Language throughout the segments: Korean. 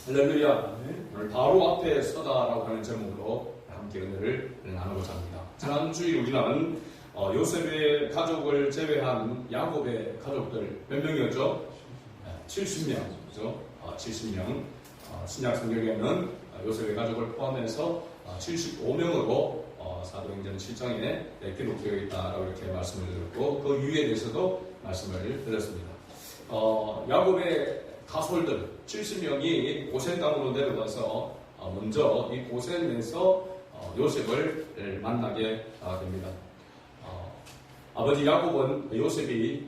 할렐루야. 오늘 바로 앞에 서다라고 하는 제목으로 함께 은혜를 나누고자 합니다. 지난주에 우리는 요셉의 가족을 제외한 야곱의 가족들 몇 명이었죠? 70명. 그죠? 70명. 신약 성경에는 요셉의 가족을 포함해서 75명으로 사도행전 7장에 기록되어 있다라고 이렇게 말씀을 드렸고, 그 이유에 대해서도 말씀을 드렸습니다. 야곱의 가솔들 70명이 고센 땅으로 내려가서 먼저 이 고센에서 요셉을 만나게 됩니다. 아버지 야곱은 요셉을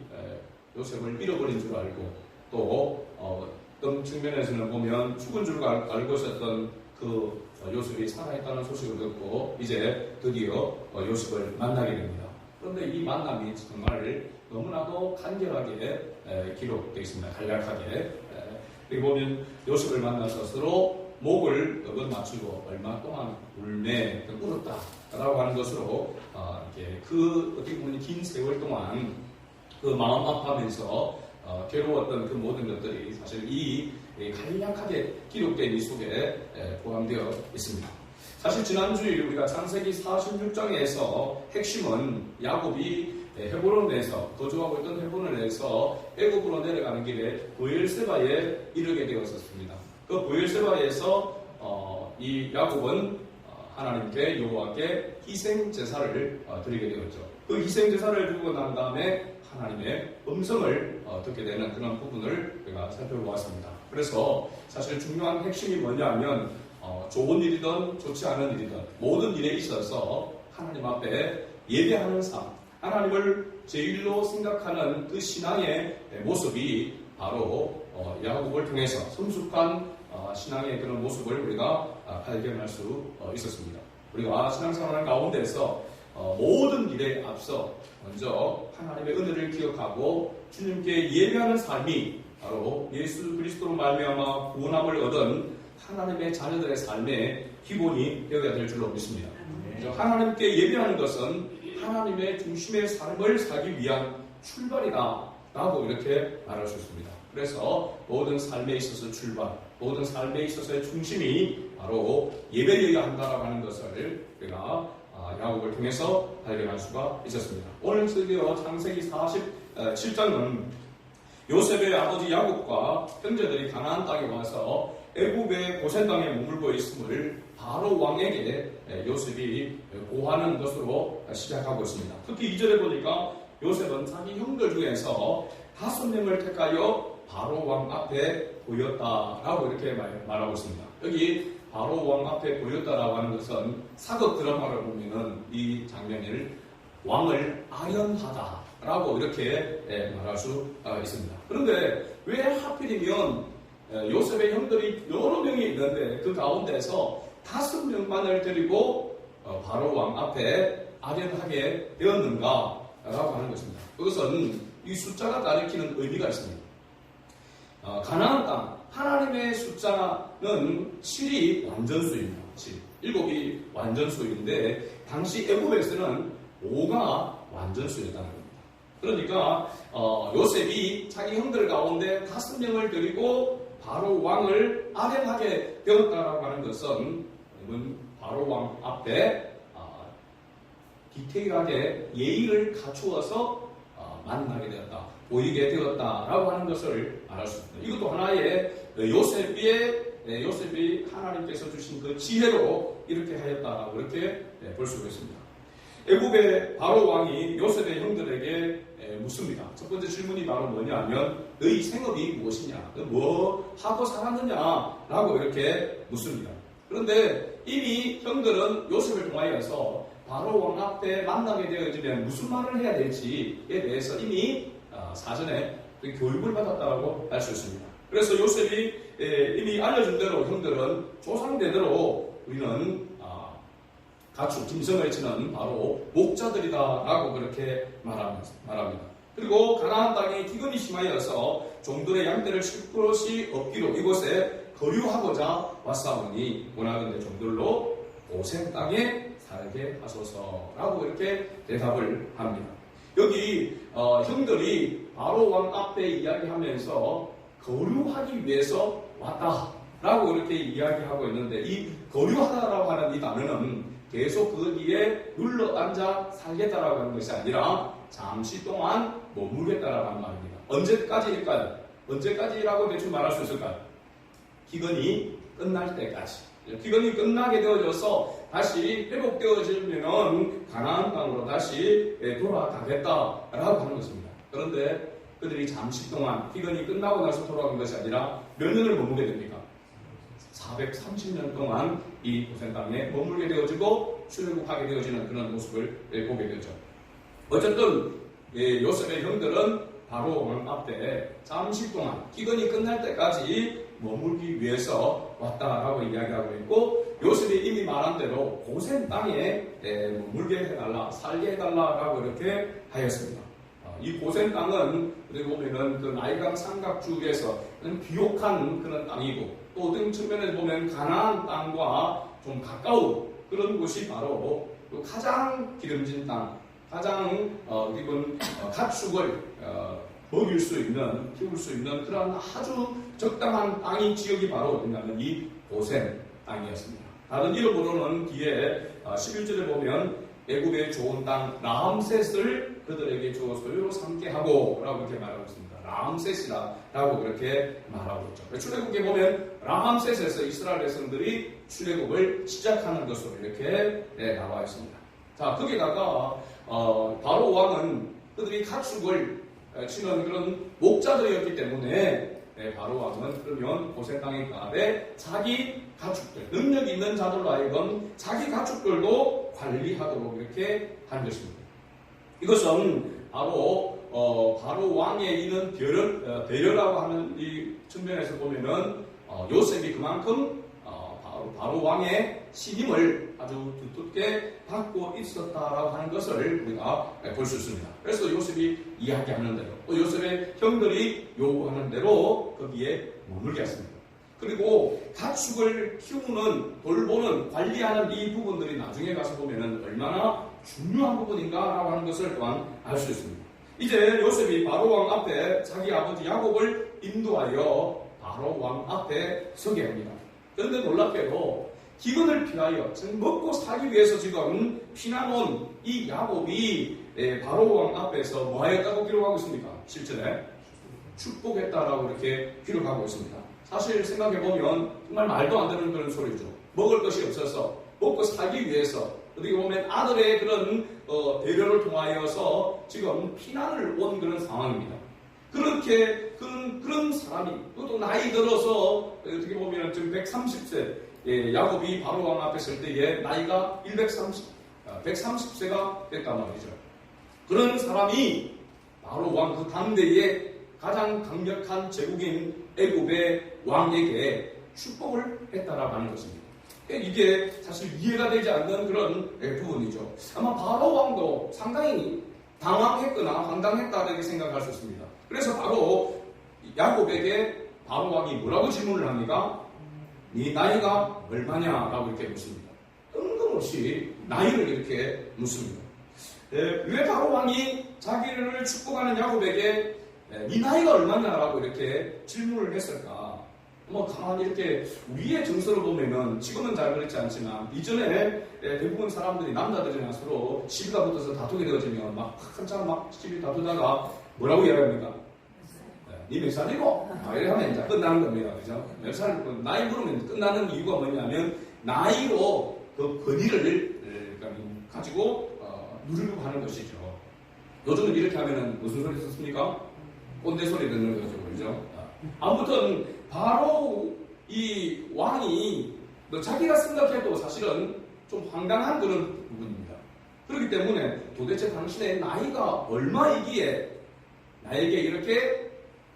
잃어버린 줄 알고, 또 어떤 측면에서는 보면 죽은 줄 알고 있었던 그 요셉이 살아있다는 소식을 듣고 이제 드디어 요셉을 만나게 됩니다. 그런데 이 만남이 정말 너무나도 간결하게 기록되어 있습니다. 간략하게. 그리고 보면 요셉을 만나서 서로 목을 맞추고 얼마 동안 울었다라고 하는 것으로 이렇게 어떻게 보면 긴 세월 동안 그 마음 아파하면서 괴로웠던 그 모든 것들이 사실 이 간략하게 기록된 이 속에 포함되어 있습니다. 사실 지난주에 우리가 창세기 46장에서 핵심은 야곱이 헤브론에서 거주하고 있던 헤브론에서 애굽으로 내려가는 길에 브엘세바에 이르게 되었었습니다. 그 브엘세바에서 이 야곱은 하나님께 여호와께 희생 제사를 드리게 되었죠. 그 희생 제사를 드리고 난 다음에 하나님의 음성을 듣게 되는 그런 부분을 우리가 살펴보았습니다. 그래서 사실 중요한 핵심이 뭐냐면 좋은 일이든 좋지 않은 일이든 모든 일에 있어서 하나님 앞에 예배하는 삶, 하나님을 제일로 생각하는 그 신앙의 모습이 바로 야곱을 통해서 성숙한 신앙의 그런 모습을 우리가 발견할 수 있었습니다. 우리가 신앙생활 가운데서 모든 일에 앞서 먼저 하나님의 은혜를 기억하고 주님께 예배하는 삶이 바로 예수 그리스도로 말미암아 구원함을 얻은 하나님의 자녀들의 삶의 기본이 되어야 될 줄로 믿습니다. 하나님께 예배하는 것은 하나님의 중심의 삶을 살기 위한 출발이다 라고 이렇게 말할 수 있습니다. 그래서 모든 삶에 있어서 출발, 모든 삶에 있어서의 중심이 바로 예배여야 한다라고 하는 것을 우리가 야곱을 통해서 발견할 수가 있었습니다. 오늘 드디어 창세기 47장은 요셉의 아버지 야곱과 형제들이 가나안 땅에 와서 애굽의 고센 땅에 머물고 있음을 바로 왕에게 요셉이 고하는 것으로 시작하고 있습니다. 특히 2절에 보니까 요셉은 자기 형들 중에서 5명을 택하여 바로 왕 앞에 보였다라고 이렇게 말하고 있습니다. 여기 바로 왕 앞에 보였다라고 하는 것은 사극 드라마를 보면은 이 장면을 왕을 아련하다라고 이렇게 말할 수 있습니다. 그런데 왜 하필이면 요셉의 형들이 여러 명이 있는데 그 가운데서 5명만을 데리고 바로 왕 앞에 아련하게 되었는가 라고 하는 것입니다. 그것은 이 숫자가 가리키는 의미가 있습니다. 가나안 땅 하나님의 숫자는 7이 완전수입니다. 7이 완전수인데 당시 애굽에서는 5가 완전수였다는 겁니다. 그러니까 요셉이 자기 형들 가운데 5명을 데리고 바로 왕을 아련하게 되었다라고 하는 것은 바로 왕 앞에 디테일하게 예의를 갖추어서 만나게 되었다, 보이게 되었다라고 하는 것을 말할 수 있습니다. 이것도 하나의 요셉이 하나님께서 주신 그 지혜로 이렇게 하였다라고 이렇게 볼 수가 있습니다. 애굽의 바로 왕이 요셉의 형들에게 묻습니다. 첫 번째 질문이 바로 뭐냐면 너희 생업이 무엇이냐, 뭐 하고 살았느냐라고 이렇게 묻습니다. 그런데 이미 형들은 요셉을 통하여서 바로 왕 앞에 만나게 되어지면 무슨 말을 해야 될지에 대해서 이미 사전에 교육을 받았다고 할 수 있습니다. 그래서 요셉이 이미 알려준 대로 형들은 조상대대로 우리는 가축, 짐승을 치는 바로 목자들이다라고 그렇게 말합니다. 그리고 가나안 땅에 기근이 심하여서 종들의 양떼를 칠 곳이 없기로 이곳에 거류하고자 왔사오니 원하건대 종들로 고센 땅에 살게 하소서라고 이렇게 대답을 합니다. 여기 형들이 바로 왕 앞에 이야기하면서 거류하기 위해서 왔다 라고 이렇게 이야기하고 있는데, 이 거류하다라고 하는 이 단어는 계속 거기에 눌러앉아 살겠다라고 하는 것이 아니라 잠시 동안 머물겠다라고 하는 말입니다. 언제까지일까요? 언제까지라고 대충 말할 수 있을까요? 기근이 끝날 때까지. 기근이 끝나게 되어져서 다시 회복되어지면 가나안 땅으로 다시 돌아가겠다라고 하는 것입니다. 그런데 그들이 잠시 동안 기근이 끝나고 나서 돌아간 것이 아니라 몇 년을 머물게 됩니까? 430년 동안 이 고센 땅에 머물게 되어지고 출애굽하게 되어지는 그런 모습을 보게 되죠. 어쨌든 요셉의 형들은 바로 왕 앞에 잠시 동안 기근이 끝날 때까지 머물기 위해서 왔다라고 이야기하고 있고, 요셉이 이미 말한 대로 고센 땅에 머물게 해달라, 살게 해달라라고 이렇게 하였습니다. 이 고센 땅은 우리 보면은 그 나일강 삼각주에서 비옥한 그런 땅이고, 또 어떤 측면에서 보면 가나안 땅과 좀 가까운 그런 곳이 바로 가장 기름진 땅, 가장 가축을 먹일 수 있는, 키울 수 있는 그런 아주 적당한 땅이 지역이 바로 어딘가는 이 고센 땅이었습니다. 다른 이름으로는 뒤에 11절에 보면 애굽의 좋은 땅 라암셋을 그들에게 주어 소유로 삼게 하고 라고 이렇게 말하고 있습니다. 라암셋이라고 그렇게 말하고 있죠. 출애굽에 보면 라암셋에서 이스라엘 백성들이 출애굽을 시작하는 것으로 이렇게 나와 있습니다. 자, 거기다가 바로 왕은 그들이 가축을 치는 그런 목자들이었기 때문에 바로 왕은 그러면 고센 땅에 가되 자기 가축들, 능력 있는 자들로 하여금 자기 가축들도 관리하도록 이렇게 한 것입니다. 이것은 바로 왕의 이는 배려라고 하는 이 측면에서 보면은 요셉이 그만큼 바로 왕의 신임을 아주 두텁게 받고 있었다라고 하는 것을 우리가 볼 수 있습니다. 그래서 요셉이 이야기하는 대로, 또 요셉의 형들이 요구하는 대로 거기에 머물게 했습니다. 그리고 가축을 키우는, 돌보는, 관리하는 이 부분들이 나중에 가서 보면은 얼마나 중요한 부분인가라고 하는 것을 또한 알 수 있습니다. 이제 요셉이 바로 왕 앞에 자기 아버지 야곱을 인도하여 바로 왕 앞에 서게 합니다. 그런데 놀랍게도 기근을 피하여 먹고 살기 위해서 지금 피난 온 이 야곱이 바로 왕 앞에서 뭐 하였다고 기록하고 있습니까? 7절에 축복했다라고 이렇게 기록하고 있습니다. 사실 생각해보면 정말 말도 안 되는 그런 소리죠. 먹을 것이 없어서 먹고 살기 위해서 어떻게 보면 아들의 그런 배려를 통하여서 지금 피난을 온 그런 상황입니다. 그렇게 그런 사람이 또 나이 들어서 어떻게 보면 지금 130세 야곱이 바로 왕 앞에 설 때에 나이가 130세가 됐단 말이죠. 그런 사람이 바로 왕 그 당대의 가장 강력한 제국인 애굽의 왕에게 축복을 했다라고 하는 것입니다. 이게 사실 이해가 되지 않는 그런 부분이죠. 아마 바로 왕도 상당히 당황했거나 황당했다 이렇게 생각할 수 있습니다. 그래서 바로 야곱에게 바로 왕이 뭐라고 질문을 합니까? 네 나이가 얼마냐라고 이렇게 묻습니다. 뜬금없이 나이를 이렇게 묻습니다. 왜 바로 왕이 자기를 축복하는 야곱에게 네 나이가 얼마냐라고 이렇게 질문을 했을까? 가만히 이렇게 우리의 정서를 보면은 지금은 잘 그렇지 않지만 이전에 대부분 사람들이 남자들이나 서로 시비가 붙어서 다투게 되어지면 막 한참 막 시비 다투다가 뭐라고 이야기합니까? 니 몇 살이고? 이렇게 하면 이제 끝나는 겁니다. 그죠? 몇 살, 나이 물으면 끝나는 이유가 뭐냐면 나이로 그 권위를 가지고 누리려고 하는 것이죠. 요즘은 이렇게 하면은 무슨 소리 썼습니까? 꼰대 소리 듣는 거죠. 그죠? 아무튼 바로 이 왕이 자기가 생각해도 사실은 좀 황당한 그런 부분입니다. 그렇기 때문에 도대체 당신의 나이가 얼마이기에 나에게 이렇게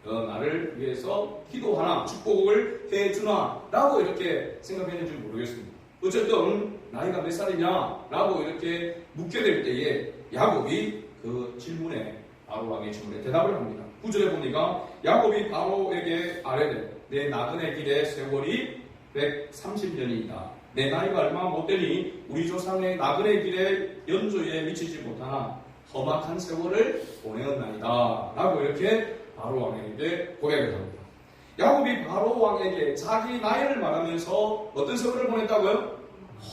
나를 위해서 기도하나 축복을 해주나 라고 이렇게 생각했는지 모르겠습니다. 어쨌든 나이가 몇 살이냐 라고 이렇게 묻게 될 때에 야곱이 그 질문에 바로 왕의 질문에 대답을 합니다. 9절에 보니까 야곱이 바로에게 아뢰되 내 나그네 길의 세월이 130년이다. 내 나이가 얼마 못되니 우리 조상의 나그네 길의 연조에 미치지 못하나 험악한 세월을 보내었나이다 라고 이렇게 바로 왕에게 고백을 합니다. 야곱이 바로 왕에게 자기 나이를 말하면서 어떤 세월을 보냈다고요?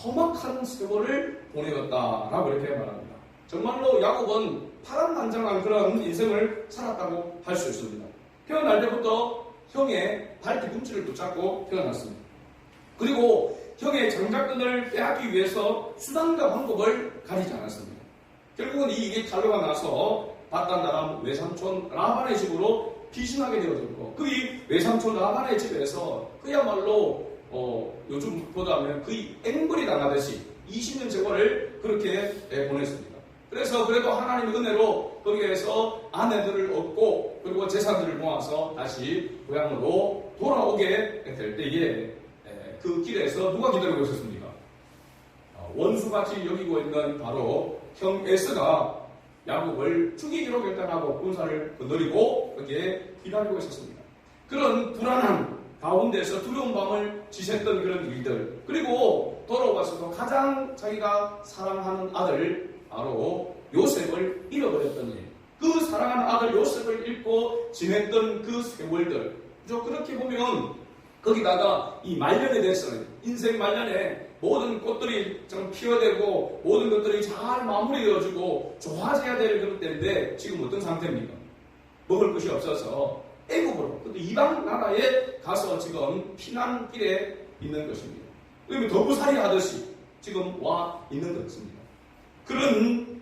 험악한 세월을 보내었다라고 이렇게 말합니다. 정말로 야곱은 파란만장한 그런 인생을 살았다고 할 수 있습니다. 태어날 때부터 형의 발 뒤꿈치를 붙잡고 태어났습니다. 그리고 형의 장자권을 빼앗기 위해서 수단과 방법을 가리지 않았습니다. 결국은 이게 탈로가 나서 바단 나람 외삼촌 라반의 집으로 피신하게 되어졌고, 그 외삼촌 라반의 집에서 그야말로 요즘보다 하면 거의 앵벌이 당하듯이 20년 세월을 그렇게 보냈습니다. 그래서 그래도 하나님의 은혜로 거기에서 아내들을 얻고 그리고 재산들을 모아서 다시 고향으로 돌아오게 될 때에 그 길에서 누가 기다리고 있었습니까? 원수같이 여기고 있는 바로 형 에스가 야곱을 죽이기로 결단하고 군사를 거느리고 거기에 기다리고 있었습니다. 그런 불안한 가운데서 두려운 밤을 지샜던 그런 일들, 그리고 돌아와서도 가장 자기가 사랑하는 아들 바로 요셉을 잃어버렸던 일, 그 사랑하는 아들 요셉을 잃고 지냈던 그 세월들, 그렇게 보면 거기다가 이 말년에 대해서는 인생 말년에 모든 꽃들이 좀 피어되고 모든 것들이 잘 마무리되어지고 좋아져야 될 그런 때인데 지금 어떤 상태입니까? 먹을 것이 없어서 애국으로, 또 이방 나라에 가서 지금 피난길에 있는 것입니다. 그리고 더부살이 하듯이 지금 와 있는 것입니다. 그런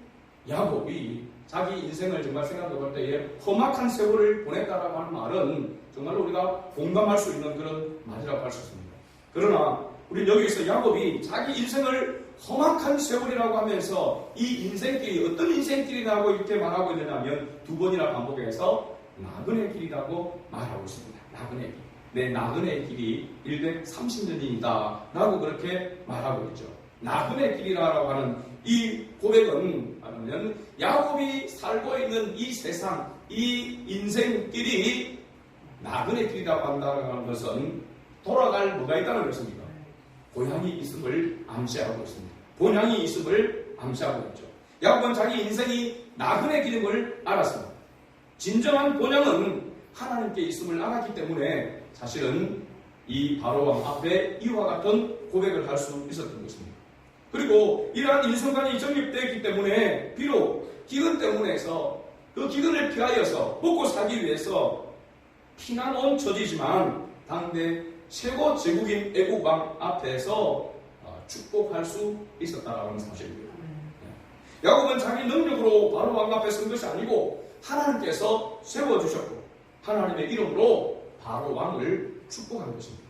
야곱이 자기 인생을 정말 생각해볼 때에 험악한 세월을 보냈다라고 하는 말은 정말로 우리가 공감할 수 있는 그런 말이라고 할 수 있습니다. 그러나 우리는 여기서 야곱이 자기 인생을 험악한 세월이라고 하면서 이 인생길이 어떤 인생길이라고 이렇게 말하고 있느냐면 두 번이나 반복해서 나그네 길이라고 말하고 있습니다. 나그네 길. 내 나그네 길이 130년이다 라고 그렇게 말하고 있죠. 나그네 길이라고 하는 이 고백은 말하면 야곱이 살고 있는 이 세상, 이 인생길이 나그네 길이라고 한다는 것은 돌아갈 뭐가 있다는 것입니다. 고향이 있음을 암시하고 있습니다. 본향이 있음을 암시하고 있죠. 야곱은 자기 인생이 나그네 길임을 알았습니다. 진정한 본향은 하나님께 있음을 알았기 때문에 사실은 이 바로왕 앞에 이와 같은 고백을 할 수 있었던 것입니다. 그리고 이러한 인생관이 정립되었기 때문에 비록 기근 때문에 해서 그 기근을 피하여서 먹고 살기 위해서 피난 온 처지지만 당대 최고 제국인 애국왕 앞에서 축복할 수 있었다라는 사실입니다. 야곱은 자기 능력으로 바로왕 앞에 선 것이 아니고 하나님께서 세워주셨고 하나님의 이름으로 바로왕을 축복한 것입니다.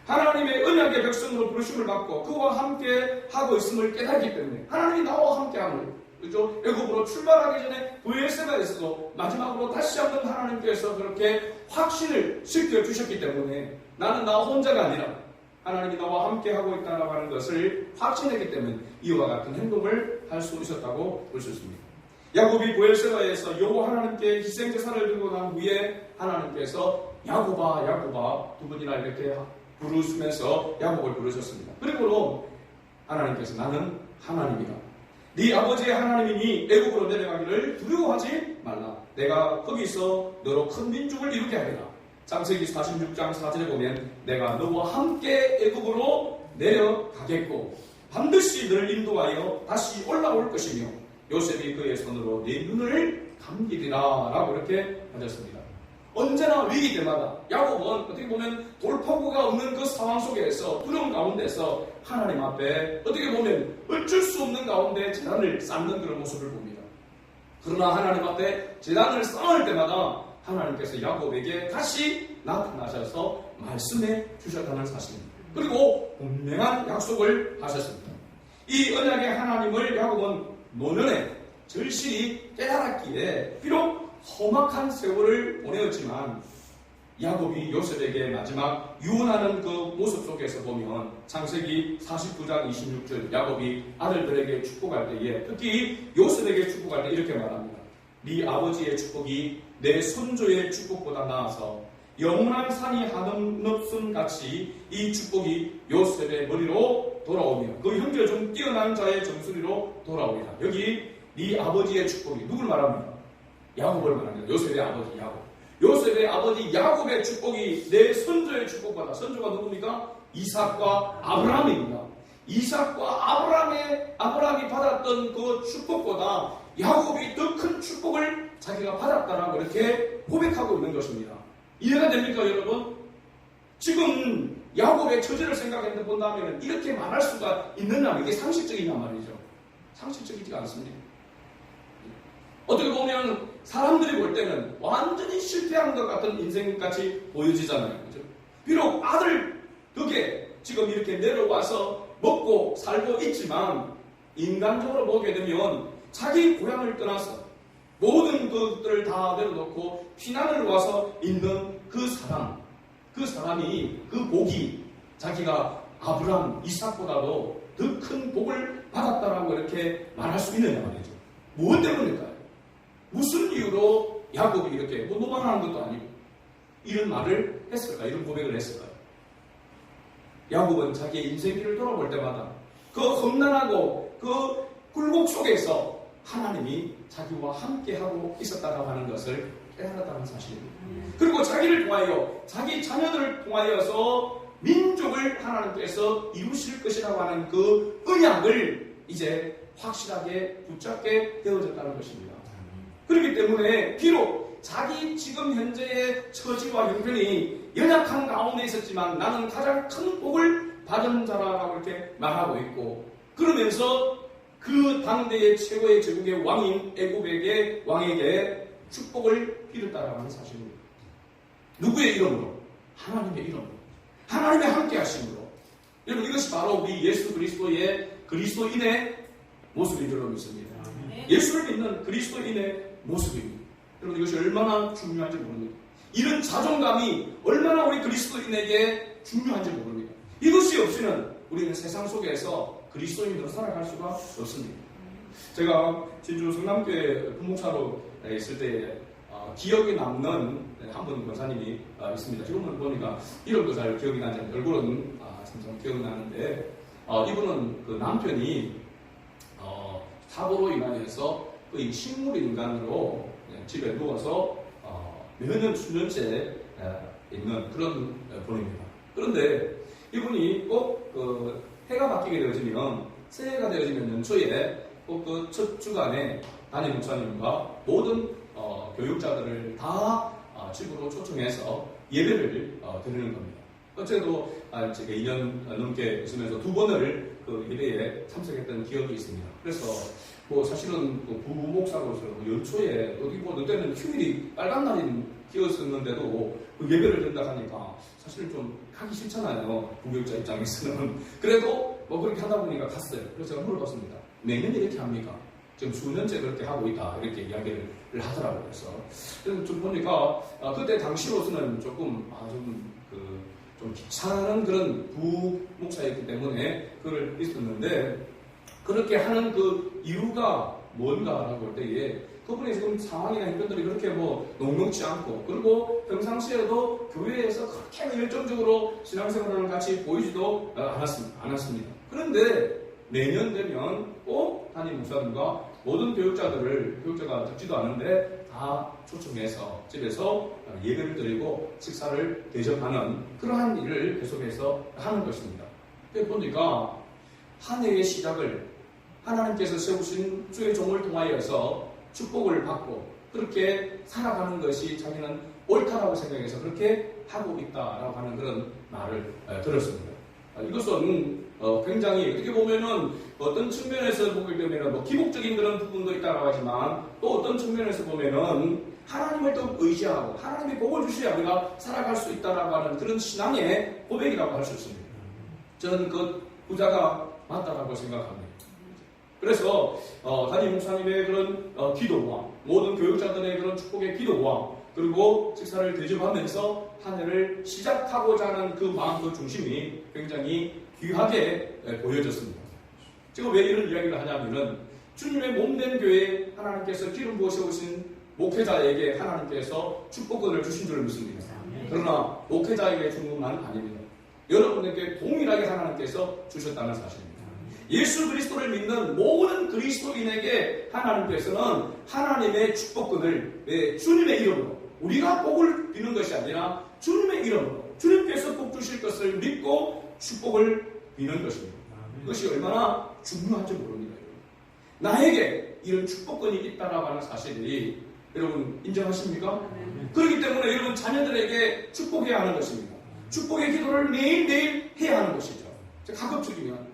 하나님의 언약의 백성으로 부르심을 받고 그와 함께 하고 있음을 깨닫기 때문에 하나님이 나와 함께함을, 그렇죠? 애굽으로 출발하기 전에 브엘세바에서도 마지막으로 다시 한번 하나님께서 그렇게 확신을 시켜주셨기 때문에 나는 나 혼자가 아니라 하나님이 나와 함께하고 있다고 하는 것을 확신했기 때문에 이와 같은 행동을 할 수 있었다고 볼 수 있습니다. 야곱이 브엘세바에서 여호와 하나님께 희생제사를 들고 난 후에 하나님께서 야곱아 야곱아 두 번이나 이렇게 부르시면서 야곱을 부르셨습니다. 그리고 하나님께서 나는 하나님이다. 네 아버지의 하나님이니 애굽으로 내려가기를 두려워하지 말라. 내가 거기서 너로 큰 민족을 이루게 하리라. 창세기 46장 4절에 보면 내가 너와 함께 애굽으로 내려가겠고 반드시 너를 인도하여 다시 올라올 것이며 요셉이 그의 손으로 네 눈을 감기리라 라고 이렇게 하셨습니다. 언제나 위기 때마다 야곱은 어떻게 보면 돌파구가 없는 그 상황 속에서 두려운 가운데서 하나님 앞에 어떻게 보면 어쩔 수 없는 가운데 재단을 쌓는 그런 모습을 봅니다. 그러나 하나님 앞에 재단을 쌓을 때마다 하나님께서 야곱에게 다시 나타나셔서 말씀해 주셨다는 사실입니다. 그리고 분명한 약속을 하셨습니다. 이 언약의 하나님을 야곱은 노년에 절실히 깨달았기에 비록 험악한 세월을 보내었지만 야곱이 요셉에게 마지막 유언하는 그 모습 속에서 보면 창세기 49장 26절 야곱이 아들들에게 축복할 때에 특히 요셉에게 축복할 때 이렇게 말합니다. 네 아버지의 축복이 내 손조의 축복보다 나아서 영원한 산이 한없음 같이 이 축복이 요셉의 머리로 돌아오며 그 형제 중 뛰어난 자의 정수리로 돌아오리라. 여기 네 아버지의 축복이 누굴 말합니까? 야곱을 말합니다. 요셉의 아버지 야곱. 요셉의 아버지 야곱의 축복이 내 선조의 축복보다, 선조가 누굽니까? 이삭과 아브라함입니다. 이삭과 아브라함이 받았던 그 축복보다 야곱이 더 큰 축복을 자기가 받았다라고 이렇게 고백하고 있는 것입니다. 이해가 됩니까, 여러분? 지금 야곱의 처지를 생각해 본다면 이렇게 말할 수가 있느냐, 이게 상식적이냐 말이죠. 상식적이지가 않습니다. 어떻게 보면 사람들이 볼 때는 완전히 실패한 것 같은 인생같이 보여지잖아요. 그죠? 비록 아들 덕에 지금 이렇게 내려와서 먹고 살고 있지만 인간적으로 보게 되면 자기 고향을 떠나서 모든 것들을 다 내려놓고 피난을 와서 있는 그 사람이 그 복이 자기가 아브라함, 이삭보다도 더 큰 복을 받았다라고 이렇게 말할 수 있느냐 말이죠. 무엇 때문일까요? 무슨 이유로 야곱이 이렇게 노망하는 것도 아니고 이런 말을 했을까? 이런 고백을 했을까요? 야곱은 자기의 인생길을 돌아볼 때마다 그 험난하고 그 굴곡 속에서 하나님이 자기와 함께하고 있었다라고 하는 것을 깨달았다는 사실입니다. 그리고 자기를 통하여 자기 자녀들을 통하여서 민족을 하나님께서 이루실 것이라고 하는 그 언약을 이제 확실하게 붙잡게 되어졌다는 것입니다. 그렇기 때문에 비록 자기 지금 현재의 처지와 형편이 연약한 가운데 있었지만 나는 가장 큰 복을 받은 자라고 이렇게 말하고 있고, 그러면서 그 당대의 최고의 제국의 왕인 애굽에게 왕에게 축복을 빌었다라고 하는 사실입니다. 누구의 이름으로? 하나님의 이름으로. 하나님의 함께 하심으로. 여러분, 이것이 바로 우리 예수 그리스도의 그리스도인의 모습인 줄로 믿습니다. 예수를 믿는 그리스도인의 모습입니다. 여러분, 이것이 얼마나 중요한지 모릅니다. 이런 자존감이 얼마나 우리 그리스도인에게 중요한지 모릅니다. 이것이 없이는 우리는 세상 속에서 그리스도인으로 살아갈 수가 없습니다. 제가 진주 성남교회 부목사로 있을 때 기억에 남는 한 분 권사님이 있습니다. 지금은 보니까 이름도 잘 기억이 나지 않는데 얼굴은 참 기억이 나는데 이분은 그 남편이 사고로 인하여서 거의 식물인간으로 집에 누워서 몇 년, 수년째 있는 그런 분입니다. 그런데 이분이 꼭 그 해가 바뀌게 되어지면, 새해가 되어지면 연초에 꼭 그 첫 주간에 담임 목사님과 모든 교육자들을 다 집으로 초청해서 예배를 드리는 겁니다. 어제도 제가 2년 넘게 있으면서 2번을 그 예배에 참석했던 기억이 있습니다. 그래서 뭐 사실은 그 부목사로서 연초에 어디 뭐 그때는 휴일이 빨간 날이었었는데도 그 예배를 드린다 하니까 사실 좀 하기 싫잖아요. 부교육자 입장에서는. 그래도 뭐 그렇게 하다 보니까 갔어요. 그래서 제가 물어봤습니다. 매년 이렇게 합니까? 지금 수년째 그렇게 하고 있다. 이렇게 이야기를 하더라고요. 그래서 좀 보니까 그때 당시로서는 조금 좀 귀찮은 그런 부목사였기 때문에 그걸 있었는데, 그렇게 하는 그 이유가 뭔가라고 볼 때에 그분의 지금 상황이나 형편들이 그렇게 뭐 녹록지 않고, 그리고 평상시에도 교회에서 그렇게 열정적으로 신앙생활을 같이 보이지도 않았습니다. 그런데 내년 되면 꼭 담임 목사님과 모든 교육자가 듣지도 않은데 다 초청해서 집에서 예배를 드리고 식사를 대접하는 그러한 일을 계속해서 하는 것입니다. 그래서 보니까 한 해의 시작을 하나님께서 세우신 주의 종을 통하여서 축복을 받고 그렇게 살아가는 것이 자기는 옳다라고 생각해서 그렇게 하고 있다라고 하는 그런 말을 들었습니다. 이것은 굉장히 어떻게 보면은 어떤 측면에서 보게 되면 뭐 기복적인 그런 부분도 있다고 하지만, 또 어떤 측면에서 보면은 하나님을 또 의지하고 하나님이 복을 주셔야 우리가 살아갈 수 있다라고 하는 그런 신앙의 고백이라고 할 수 있습니다. 저는 그 부자가 맞다라고 생각합니다. 그래서 담임 목사님의 그런 기도와 모든 교육자들의 그런 축복의 기도와 그리고 식사를 대접하면서 한 해를 시작하고자 하는 그 마음, 그 중심이 굉장히 귀하게 보여졌습니다. 제가 왜 이런 이야기를 하냐면은 주님의 몸된 교회에 하나님께서 기름 부어 세우신 목회자에게 하나님께서 축복권을 주신 줄 믿습니다. 그러나 목회자에게 주는 것만 아닙니다. 여러분에게 동일하게 하나님께서 주셨다는 사실입니다. 예수 그리스도를 믿는 모든 그리스도인에게 하나님께서는 하나님의 축복권을 주님의 이름으로 우리가 복을 비는 것이 아니라 주님의 이름으로 주님께서 복 주실 것을 믿고 축복을 비는 것입니다. 그것이 얼마나 중요한지 모릅니다. 나에게 이런 축복권이 있다라고 하는 사실이 여러분 인정하십니까? 그렇기 때문에 여러분 자녀들에게 축복해야 하는 것입니다. 축복의 기도를 매일매일 해야 하는 것이죠. 가급적이면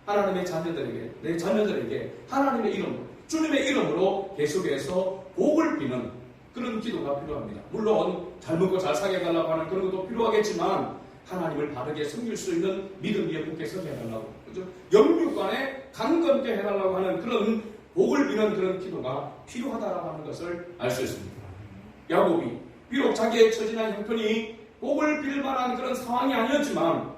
하나님의 자녀들에게, 내 자녀들에게 하나님의 이름으로, 주님의 이름으로 계속해서 복을 비는 그런 기도가 필요합니다. 물론 잘 먹고 잘 살게 해달라고 하는 그런 것도 필요하겠지만 하나님을 바르게 섬길 수 있는 믿음 위에 굳게 서게 해달라고, 그죠? 영육간에 강건케 해달라고 하는 그런 복을 비는 그런 기도가 필요하다라고 하는 것을 알 수 있습니다. 야곱이 비록 자기의 처지나 형편이 복을 빌 만한 그런 상황이 아니었지만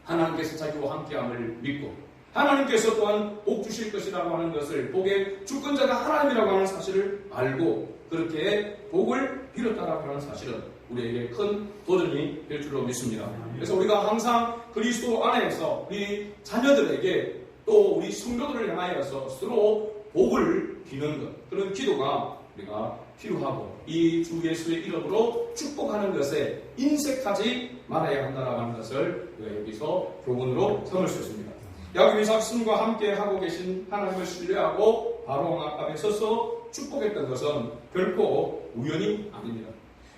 하나님께서 자기와 함께함을 믿고 하나님께서 또한 복 주실 것이라고 하는 것을, 복의 주권자가 하나님이라고 하는 사실을 알고 그렇게 복을 빌었다라고 하는 사실은 우리에게 큰 도전이 될 줄로 믿습니다. 그래서 우리가 항상 그리스도 안에서 우리 자녀들에게 또 우리 성도들을 향하여서 서로 복을 비는 것, 그런 기도가 우리가 필요하고 이 주 예수의 이름으로 축복하는 것에 인색하지 말아야 한다라고 하는 것을 여기서 교훈으로 삼을 수 있습니다. 야곱이 자신과 함께 하고 계신 하나님을 신뢰하고 바로 앞에 서서 축복했던 것은 결코 우연이 아닙니다.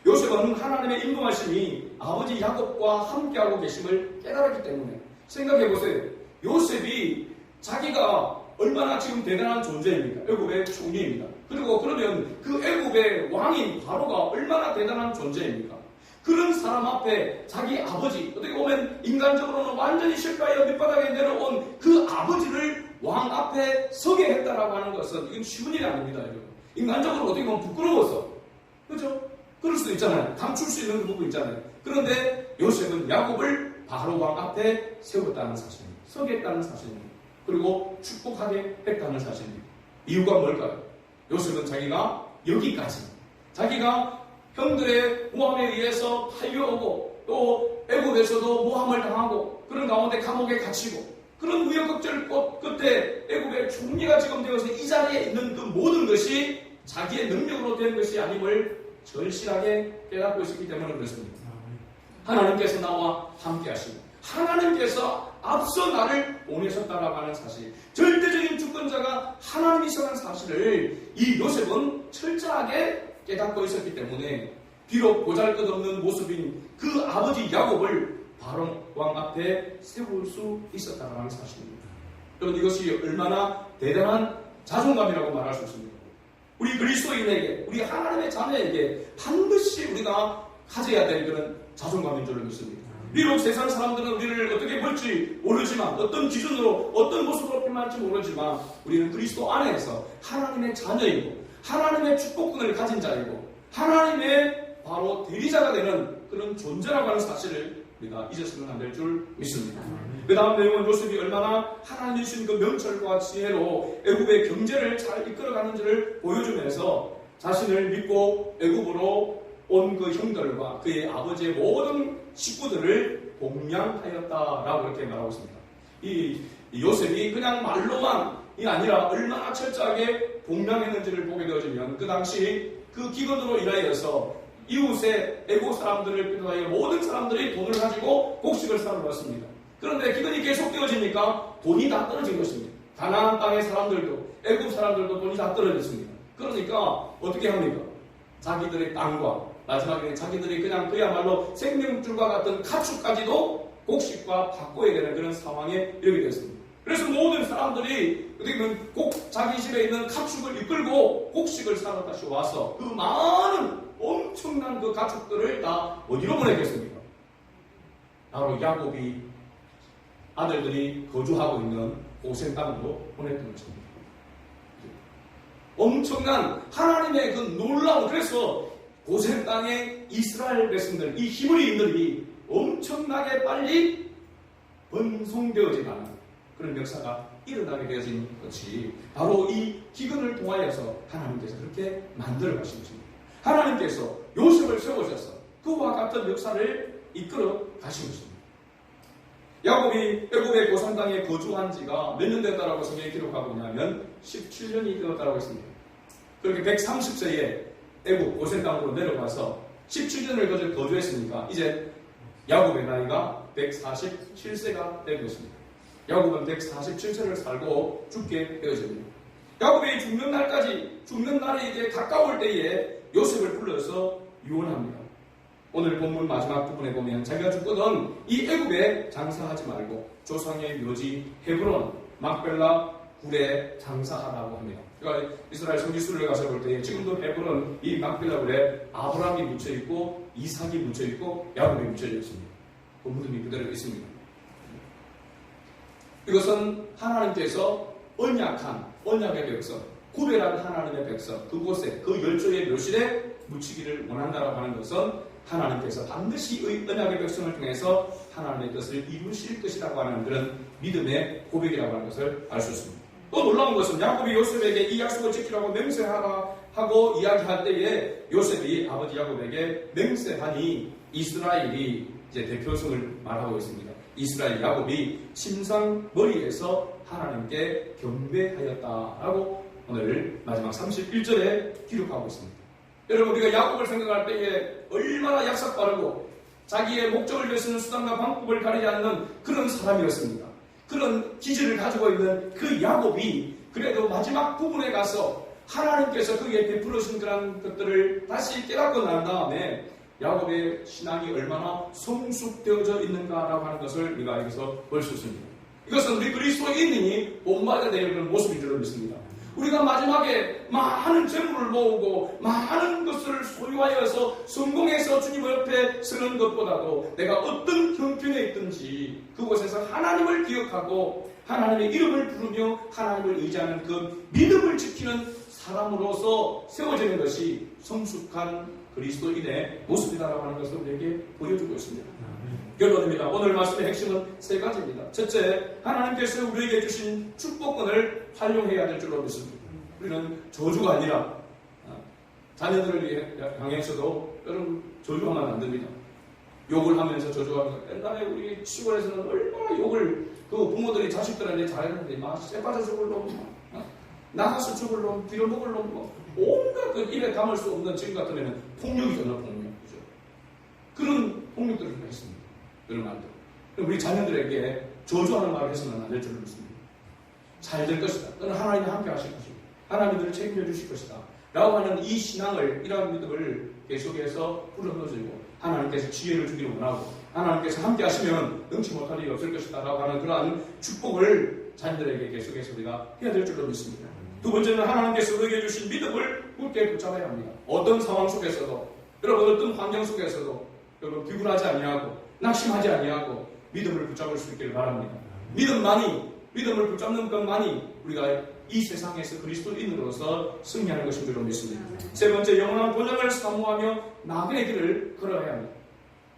요셉은 하나님의 인도하심이 아버지 야곱과 함께하고 계심을 깨달았기 때문에, 생각해보세요. 요셉이 자기가 얼마나 지금 대단한 존재입니까? 애굽의 총리입니다. 그리고 그러면 그 애굽의 왕인 바로가 얼마나 대단한 존재입니까? 그런 사람 앞에 자기 아버지, 어떻게 보면 인간적으로는 완전히 실패하여 밑바닥에 내려온 그 아버지를 왕 앞에 서게 했다라고 하는 것은 이건 쉬운 일이 아닙니다. 여러분. 인간적으로 어떻게 보면 부끄러워서, 그렇죠? 그럴 수도 있잖아요. 감출 수 있는 부분 있잖아요. 그런데 요셉은 야곱을 바로 왕 앞에 세웠다는 사실입니다. 서게 했다는 사실입니다. 그리고 축복하게 했다는 사실입니다. 이유가 뭘까요? 요셉은 자기가 여기까지, 자기가 형들의 모함에 의해서 팔려오고 또 애굽에서도 모함을 당하고 그런 가운데 감옥에 갇히고 그런 우여곡절 끝에 애굽의 총리가 지금 되어서 이 자리에 있는 그 모든 것이 자기의 능력으로 된 것이 아님을 절실하게 깨닫고 있었기 때문에 그렇습니다. 하나님께서 나와 함께 하시고 하나님께서 앞서 나를 보내셨다라고 하는 사실, 절대적인 주권자가 하나님이시라는 사실을 이 요셉은 철저하게 깨닫고 있었기 때문에 비록 보잘것없는 모습인 그 아버지 야곱을 바로 왕 앞에 세울 수 있었다는 사실입니다. 여러분, 이것이 얼마나 대단한 자존감이라고 말할 수 있습니다. 우리 그리스도인에게, 우리 하나님의 자녀에게 반드시 우리가 가져야 될 그런 자존감인 줄 믿습니다. 비록 세상 사람들은 우리를 어떻게 볼지 모르지만, 어떤 기준으로 어떤 모습으로 표현할지 모르지만 우리는 그리스도 안에서 하나님의 자녀이고 하나님의 축복권을 가진 자이고 하나님의 바로 대리자가 되는 그런 존재라고 하는 사실을 우리가 잊어서는 안 될 줄 믿습니다. 그 다음 내용은 요셉이 얼마나 하나님이 주신 그 명철과 지혜로 애굽의 경제를 잘 이끌어가는지를 보여주면서 자신을 믿고 애굽으로 온 그 형들과 그의 아버지의 모든 식구들을 봉양하였다라고 이렇게 말하고 있습니다. 이 요셉이 그냥 말로만이 아니라 얼마나 철저하게 봉양했는지를 보게 되어지면 그 당시 그 기근으로 인하여서 이웃의 애국 사람들을 비롯하여 모든 사람들이 돈을 가지고 곡식을 사러 왔습니다. 그런데 기근이 계속되어지니까 돈이 다 떨어진 것입니다. 가나안 땅의 사람들도 애국 사람들도 돈이 다 떨어졌습니다. 그러니까 어떻게 합니까? 자기들의 땅과 마지막에는 자기들이 그냥 그야말로 생명줄과 같은 가축까지도 곡식과 바꿔야 되는 그런 상황에 이르게 됐습니다. 그래서 모든 사람들이 어떻게 보면 꼭 자기 집에 있는 가축을 이끌고 곡식을 사러 다시 와서 그 많은 엄청난 그 가축들을 다 어디로 보내겠습니까? 바로 야곱이 아들들이 거주하고 있는 고센 땅으로 보냈던 것입니다. 엄청난 하나님의 그 놀라운, 그래서 고센 땅의 이스라엘 백성들, 이 히브리인들이 엄청나게 빨리 번성되어지는 그런 역사가 일어나게 되어진 것이 바로 이 기근을 통하여서 하나님께서 그렇게 만들어 가신 것입니다. 하나님께서 요셉을 세우셔서 그와 같은 역사를 이끌어 가신 것입니다. 야곱이 애굽의 고산 땅에 거주한 지가 몇 년 됐다라고 성경에 기록하고 있냐면 17년이 되었다고 했습니다. 그렇게 130세에 애국 고센 땅으로 내려가서 17년을 거주했으니까 이제 야곱의 나이가 147세가 되고 있습니다. 야곱은 147세를 살고 죽게 되어집니다. 야곱이 죽는 날이 이제 가까울 때에 요셉을 불러서 유언합니다. 오늘 본문 마지막 부분에 보면 자기가 죽거든 이 애굽에 장사하지 말고 조상의 묘지 헤브론 막벨라 굴에 장사하라고 합니다. 그러니까 이스라엘 성지순례 가서 볼 때 지금도 헤브론 이 막벨라 굴에 아브라함이 묻혀 있고 이삭이 묻혀 있고 야곱이 묻혀져 있습니다. 그 무덤이 그대로 있습니다. 이것은 하나님께서 언약의 백성, 구별한 하나님의 백성, 그곳에 그 열조의 묘실에 묻히기를 원한다라고 하는 것은 하나님께서 반드시 언약의 백성을 통해서 하나님의 뜻을 이루실 것이라고 하는 그런 믿음의 고백이라고 하는 것을 알 수 있습니다. 또 놀라운 것은 야곱이 요셉에게 이 약속을 지키라고 맹세하라 하고 이야기할 때에 요셉이 아버지 야곱에게 맹세하니 이스라엘이 이제 대표성을 말하고 있습니다. 이스라엘 야곱이 침상머리에서 하나님께 경배하였다라고 오늘 마지막 31절에 기록하고 있습니다. 여러분 우리가 야곱을 생각할 때에 얼마나 약삭빠르고 자기의 목적을 위해서는 수단과 방법을 가리지 않는 그런 사람이었습니다. 그런 기질을 가지고 있는 그 야곱이 그래도 마지막 부분에 가서 하나님께서 그에게 베풀어준 그런 것들을 다시 깨닫고 난 다음에 야곱의 신앙이 얼마나 성숙되어져 있는가라고 하는 것을 우리가 여기서 볼 수 있습니다. 이것은 우리 그리스도인이 본받아야 될 그런 모습인 줄 믿습니다. 우리가 마지막에 많은 재물을 모으고 많은 것을 소유하여서 성공해서 주님 옆에 서는 것보다도 내가 어떤 형편에 있든지 그곳에서 하나님을 기억하고 하나님의 이름을 부르며 하나님을 의지하는 그 믿음을 지키는 사람으로서 세워지는 것이 성숙한 그리스도인의 모습이다라고 하는 것을 우리에게 보여주고 있습니다. 결론입니다. 오늘 말씀의 핵심은 세 가지입니다. 첫째, 하나님께서 우리에게 주신 축복권을 활용해야 될 줄로 믿습니다. 우리는 저주가 아니라 자녀들을 향해서도 여러분 저주하면 안 됩니다. 욕을 하면서 저주하면서 옛날에 우리 시골에서는 얼마나 욕을 그 부모들이 자식들한테 잘했는데 막 쇠빠져 죽을 놈, 나가서 죽을 놈, 빌어먹을 놈, 온갖 그 입에 담을 수 없는 지금 같으면 폭력이잖아요, 폭력이죠. 그런 폭력들을 했습니다. 그런 말들. 우리 자녀들에게 저주하는 말을 해서는 안 될 줄로 믿습니다. 잘 될 것이다. 너는 하나님이 함께 하실 것이고 하나님이 너를 책임져 주실 것이다. 라고 하는 이 신앙을, 이러한 믿음을 계속해서 불어넣어주고 하나님께서 지혜를 주기를 원하고 하나님께서 함께 하시면 능치 못할 일이 없을 것이다. 라고 하는 그러한 축복을 자녀들에게 계속해서 우리가 해야 될 줄로 믿습니다. 두 번째는 하나님께서 우리에게 주신 믿음을 굳게 붙잡아야 합니다. 어떤 상황 속에서도, 여러분 어떤 환경 속에서도 여러분 비굴하지 아니하고 낙심하지 아니하고 믿음을 붙잡을 수 있기를 바랍니다. 믿음을 붙잡는 것만이 우리가 이 세상에서 그리스도인으로서 승리하는 것인 줄로 믿습니다. 세 번째, 영원한 본향을 사모하며 나그네 길을 걸어야 합니다.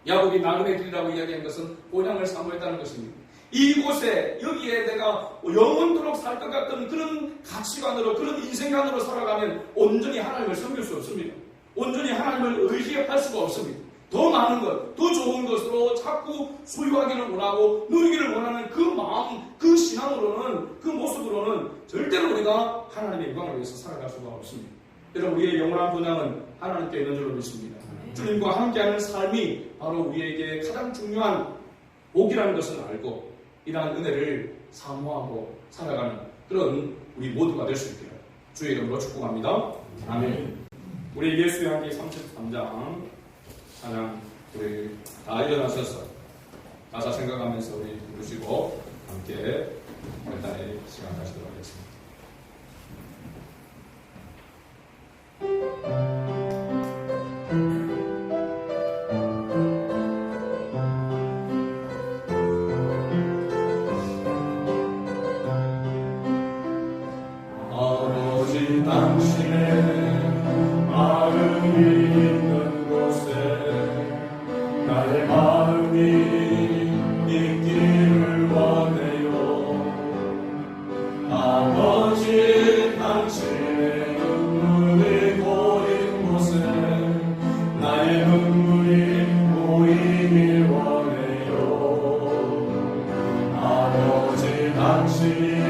야곱이 나그네 길이라고 이야기한 것은 본향을 사모했다는 것입니다. 이곳에 여기에 내가 영원토록 살 것 같은 그런 가치관으로, 그런 인생관으로 살아가면 온전히 하나님을 섬길 수 없습니다. 온전히 하나님을 의지할 수가 없습니다. 더 많은 것, 더 좋은 것으로 자꾸 소유하기를 원하고 누리기를 원하는 그 마음, 그 신앙으로는, 그 모습으로는 절대로 우리가 하나님의 영광을 위해서 살아갈 수가 없습니다. 여러분, 우리의 영원한 본향은 하나님께 있는 줄로 믿습니다. 주님과 함께하는 삶이 바로 우리에게 가장 중요한 복이라는 것을 알고 이러한 은혜를 사모하고 살아가는 그런 우리 모두가 될 수 있기를 주의 이름으로 축복합니다. 아멘. 우리 예수의 향기 33장 찬양 우리 다 일어나셔서 가사 생각하면서 우리 부르시고 함께 결단의 시간 가지도록 하겠습니다. 아버지 당신의 마음이 있는 곳에 나의 마음이 있기를 원해요. 아버지 당신의 눈물이 고인 곳에 나의 눈물이 고이길 원해요. 아버지 당신이